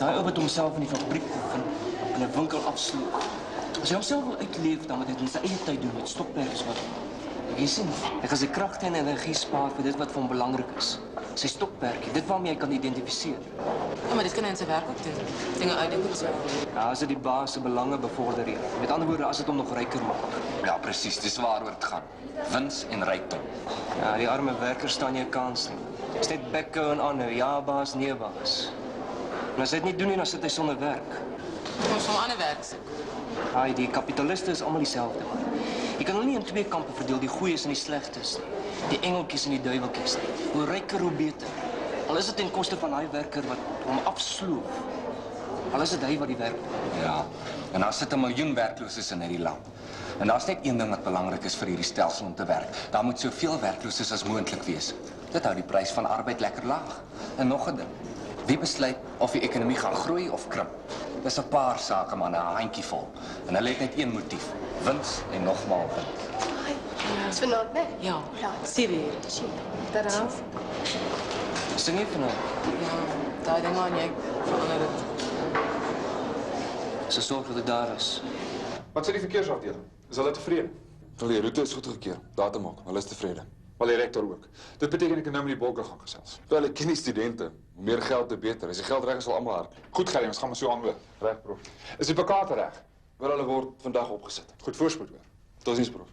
Daai ou wat homself in die fabriek of in 'n winkel afsloop. As hy homself wil uitleef, dan moet hy dit in sy eie tyd doen met stokperdjies wat. Jy sien, hy gaan sy kragte en energie spaar vir dit wat vir hom belangrik is. Sy stokperdjie, dit waarmee hy kan identifiseer. Ja, maar dit kan hy in sy werk ook doen. Dinge uitdink en so. Ja, as dit die baas se belange bevorder hier. Met ander woorde, as dit hom nog ryker maak. Ja, presies, dis waaroor dit gaan. Wins en rykdom. Ja, die arme werker staan nie 'n kans nie. Dis net bekhou en aanhou, ja baas, nee baas. En as hy dit nie doen nie, dan sit hy sonder werk. Ons van 'n ander werk soek. Haai, die kapitaliste is almal dieselfde man. Jy kan hulle nie in twee kampe verdeel, die goeies en die slegtes nie. Die engeltjies en die duiweltjies nie. Hoe ryker, hoe beter. Al is dit ten koste van daai werker wat hom afsloof. Al is dit hy wat die werk doen. Ja, en daar sit 'n miljoen werklooses in hierdie land. En daar's net een ding wat belangrik is vir hierdie stelsel om te werk. Daar moet soveel werklooses as moontlik wees. Dit hou die prys van arbeid lekker laag. En nog 'n ding. Wie besluit of die ekonomie gaan groei of krimp? Dis 'n paar sake man, 'n handjievol. En hulle het net een motief: wins en nogmaals wins. Is vanaand, né? Ja, 7 uur. Daarna. Sing jy vanaand? Ja, daai ding aan jy verander dit. Sy sorg dat dit daar is. Wat sê die verkeersafdeling? Is hulle tevrede? Wel, die roete is goedgekeur. Datum ook. Hulle is tevrede. Wel, die rektor ook. Dit beteken ek kan nou met die bolker gaan gesels. Wel, ek ken die studente. Hoe meer geld, te beter. As die geld reg is, sal almal hardloop. Goed, Gerrie, ons gaan maar so aanhoor. Reg, prof. Is die plakate reg? Wel, hulle word vandag opgesit. Goed voorspoed hoor. Totsiens, prof.